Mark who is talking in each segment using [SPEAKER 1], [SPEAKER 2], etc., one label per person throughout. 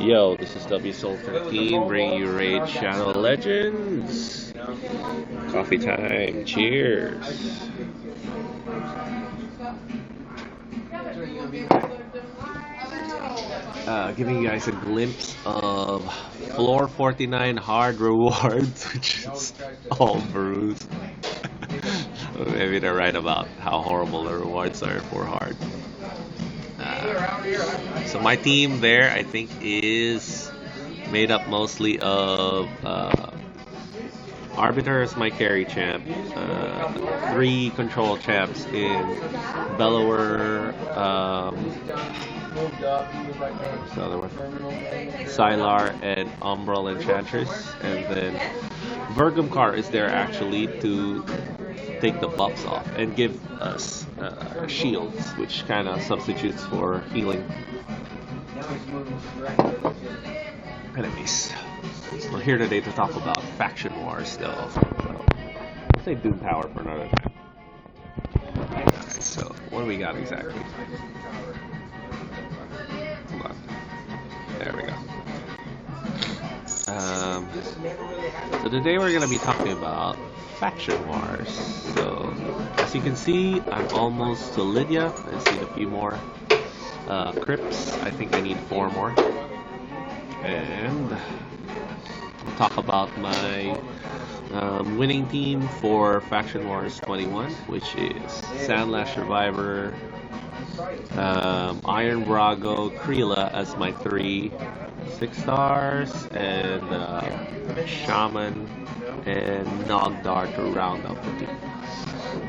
[SPEAKER 1] Yo, this is W Soul 13 bringing you Raid Shadow Legends. Coffee time. Cheers. Giving you guys a glimpse of Floor 49 hard rewards, which is all bruised. Maybe they're right about how horrible the rewards are for hard. So my team there, I think, is made up mostly of Arbiter is my carry champ, 3 control champs in Bellower, what's the other one? Sylar and Umbral Enchantress, and then Vergumcar is there actually to take the buffs off and give us shields, which kind of substitutes for healing. Anyways, we're here today to talk about faction wars, though. So, let's say Doom Power for another time. So, what do we got exactly? Hold on. There we go. So today we're going to be talking about faction wars. So, as you can see, I'm almost to Lydia. I just need a few more crypts. I think I need 4 more. And we'll talk about my winning team for Faction Wars 21, which is Sandlash Survivor, Iron Brago, Kreela as my 3 6-stars, and Shaman and Nogdar to round up the team.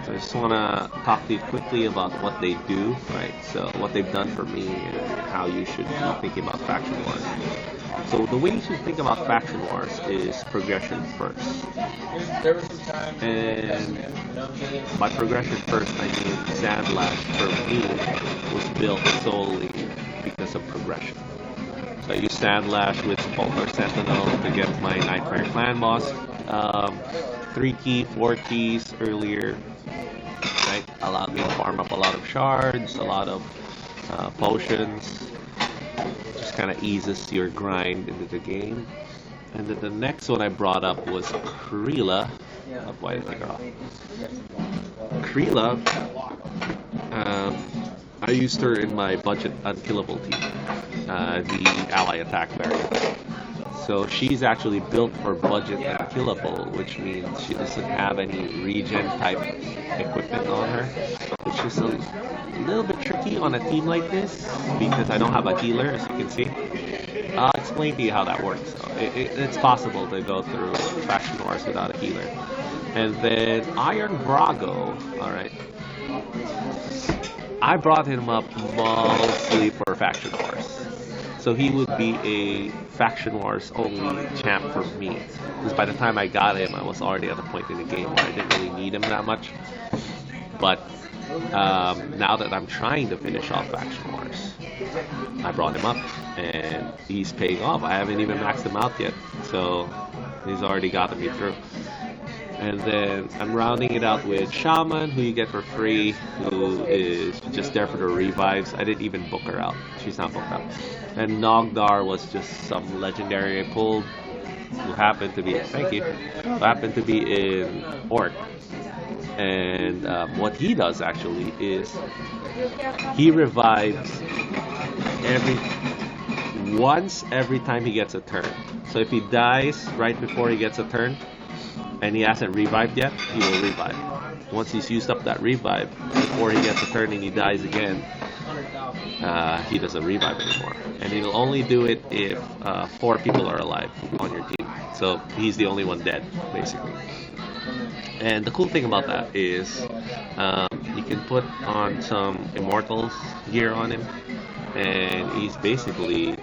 [SPEAKER 1] So I just want to talk to you quickly about what they do, right? So what they've done for me and how you should be thinking about Faction Wars. So the way you should think about Faction Wars is progression first. And by progression first, I mean Sandlash for me was built solely because of progression. So I use Sandlash with Sepulchre Sentinel to get my Nightmare Clan boss. 3 key, 4 keys earlier, right? Allowed me to farm up a lot of shards, a lot of potions. Just kind of eases your grind into the game. And then the next one I brought up was Kreela. Why did I take her off? Kreela, I used her in my budget unkillable team, the ally attack variant. So she's actually built for budget unkillable, which means she doesn't have any regen type equipment on her, which is a little bit tricky on a team like this because I don't have a healer, as you can see. I'll explain to you how that works. It's possible to go through Faction Wars without a healer. And then Iron Brago, alright. I brought him up mostly for Faction Wars. So he would be a Faction Wars only champ for me. Because by the time I got him, I was already at the point in the game where I didn't really need him that much. But now that I'm trying to finish off Faction Wars, I brought him up and he's paying off. I haven't even maxed him out yet, so he's already gotten me through. And then I'm rounding it out with Shaman, who you get for free, who is just there for the revives. I didn't even book her out. She's not booked out. And Nogdar was just some legendary I pulled, who happened to be, thank you, who happened to be in Orc. And what he does actually is he revives once every time he gets a turn. So if he dies right before he gets a turn and he hasn't revived yet, he will revive. Once he's used up that revive before he gets a turn and he dies again, he doesn't revive anymore. And he'll only do it if 4 people are alive on your team. So he's the only one dead, basically. And the cool thing about that is you can put on some Immortals gear on him, and he's basically,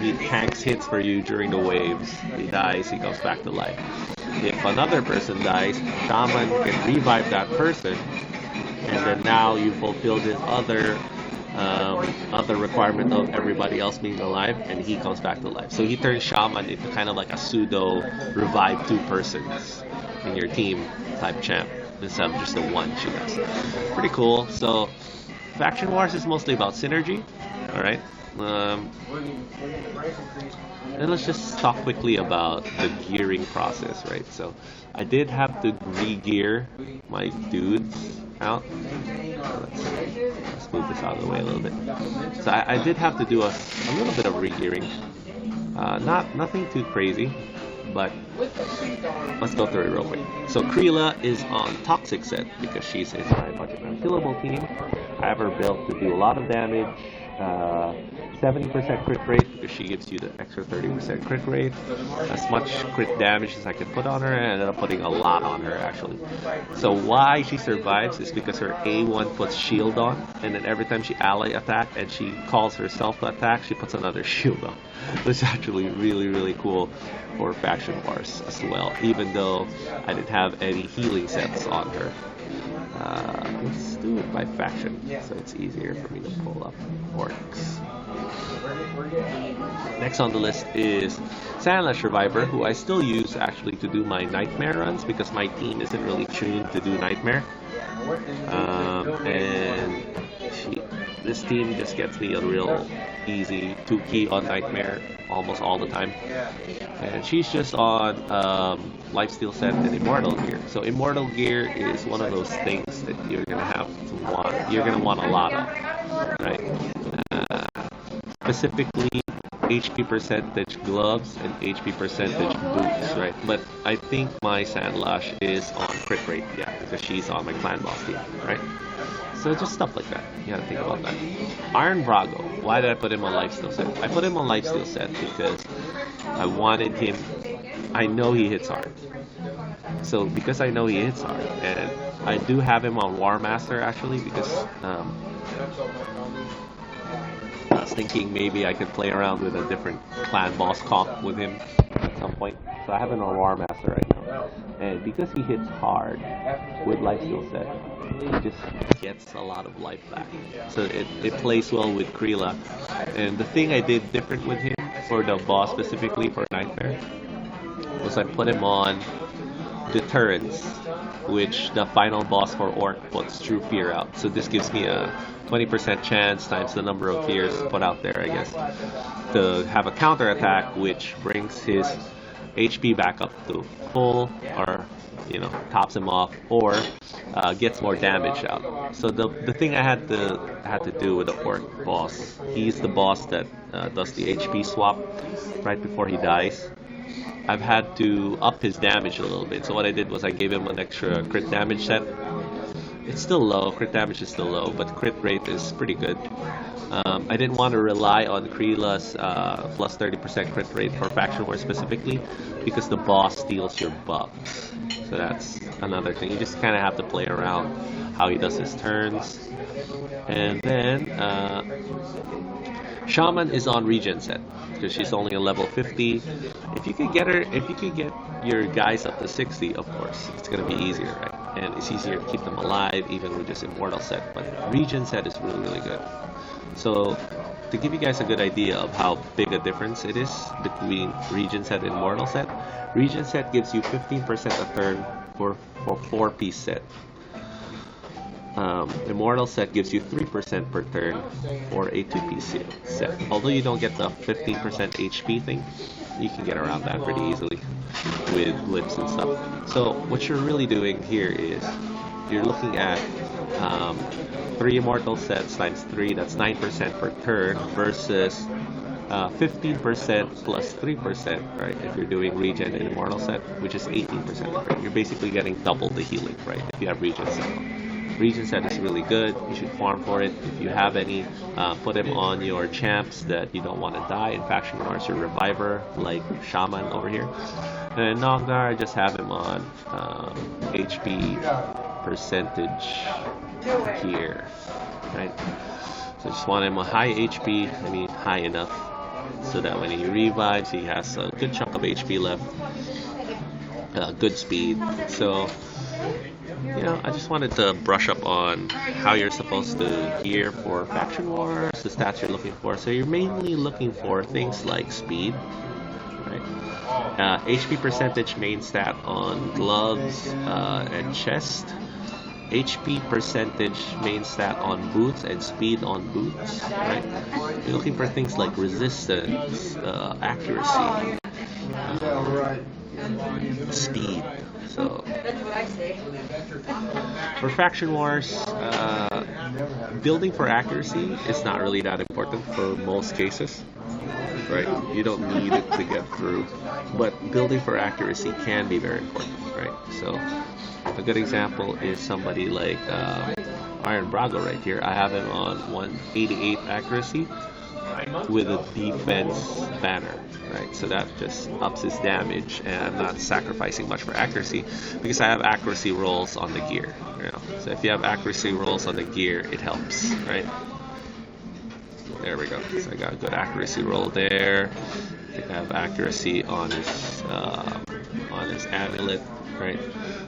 [SPEAKER 1] he tanks hits for you during the waves. He dies, he comes back to life. If another person dies, Shaman can revive that person, and then now you fulfill this other requirement of everybody else being alive, and he comes back to life. So he turns Shaman into kind of like a pseudo revive 2 persons in your team type champ instead of just the one she does. Pretty cool. So Faction Wars is mostly about synergy. All right. And let's just talk quickly about the gearing process, right? So I did have to re-gear my dudes out. Let's move this out of the way a little bit. So I did have to do a little bit of re-gearing. Nothing too crazy, but let's go through it real quick. So Kreela is on Toxic set because she's in my budget unkillable team. I have her built to do a lot of damage. 70% crit rate because she gives you the extra 30% crit rate. As much crit damage as I could put on her, and I ended up putting a lot on her actually. So why she survives is because her A1 puts shield on, and then every time she ally attack and she calls herself to attack, she puts another shield on. It's actually really, really cool for Faction Wars as well, even though I didn't have any healing sets on her. Let's do it by faction, so it's easier for me to pull up orcs. Next on the list is Sandlash Reviver, who I still use actually to do my Nightmare runs because my team isn't really tuned to do Nightmare. And this team just gets me a real easy 2-key on Nightmare almost all the time. And she's just on Lifesteal set and Immortal Gear. So Immortal Gear is one of those things that you're gonna want a lot of, right? Specifically HP percentage gloves and HP percentage boots, right? But I think my Sandlash is on crit rate, yeah, because she's on my clan boss team, right? So just stuff like that. You gotta think about that. Iron Brago. Why did I put him on Lifesteal set? I put him on Lifesteal set because I wanted him. I know he hits hard. So because I know he hits hard, and I do have him on War Master actually because I was thinking maybe I could play around with a different clan boss comp with him at some point. So I have him on War Master right now. And because he hits hard with Lifesteal set, he just gets a lot of life back. So it plays well with Kreela. And the thing I did different with him for the boss specifically for Nightmare was I put him on Deterrence, which the final boss for Orc puts True Fear out. So this gives me a 20% chance times the number of fears put out there, I guess, to have a counter attack which brings his HP back up to full, or tops him off, or gets more damage out. So the thing I had to do with the Orc boss, he's the boss that does the HP swap right before he dies. I've had to up his damage a little bit. So what I did was I gave him an extra crit damage set. It's still low, crit damage is still low, but crit rate is pretty good. I didn't want to rely on Kreela's plus 30% crit rate for Faction War specifically because the boss steals your buffs. So that's another thing. You just kind of have to play around how he does his turns. And then Shaman is on regen set because she's only a level 50. If you could get your guys up to 60, of course, it's gonna be easier, right? And it's easier to keep them alive even with just Immortal set. But regen set is really, really good. So to give you guys a good idea of how big a difference it is between regen set and Immortal set, regen set gives you 15% a turn for 4-piece set. Immortal set gives you 3% per turn for a 2-piece set. Although you don't get the 15% HP thing, you can get around that pretty easily with blips and stuff. So what you're really doing here is you're looking at 3 Immortal sets times 3, that's 9% per turn versus 15% plus 3%, right? If you're doing regen in Immortal set, which is 18% per turn. You're basically getting double the healing, right? If you have regen set on. Regen set is really good. You should farm for it. If you have any, put them on your champs that you don't want to die. In Faction Wars, your Reviver, like Shaman over here. And Nogdar, I just have him on HP percentage here, right? So I just want him a high HP, high enough, so that when he revives, he has a good chunk of HP left, good speed. So I just wanted to brush up on how you're supposed to gear for Faction Wars, the stats you're looking for. So you're mainly looking for things like speed, right? HP percentage main stat on gloves and chest. HP percentage main stat on boots and speed on boots, right? You're looking for things like resistance, accuracy, speed. So for Faction Wars, building for accuracy is not really that important for most cases, right? You don't need it to get through, but building for accuracy can be very important, right? So a good example is somebody like Iron Brago right here. I have him on 188 accuracy with a defense banner, right? So that just ups his damage, and I'm not sacrificing much for accuracy because I have accuracy rolls on the gear. You know? So if you have accuracy rolls on the gear, it helps, right? There we go. So I got a good accuracy roll there. I have accuracy on his amulet, right?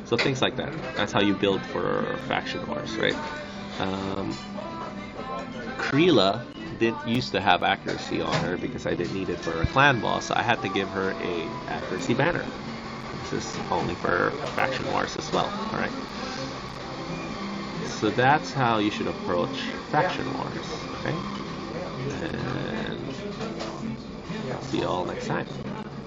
[SPEAKER 1] So things like that. That's how you build for Faction Wars, right? Kreela used to have accuracy on her because I didn't need it for a clan boss, so I had to give her a accuracy banner. This is only for Faction Wars as well, alright? So that's how you should approach Faction Wars, okay? And see you all next time.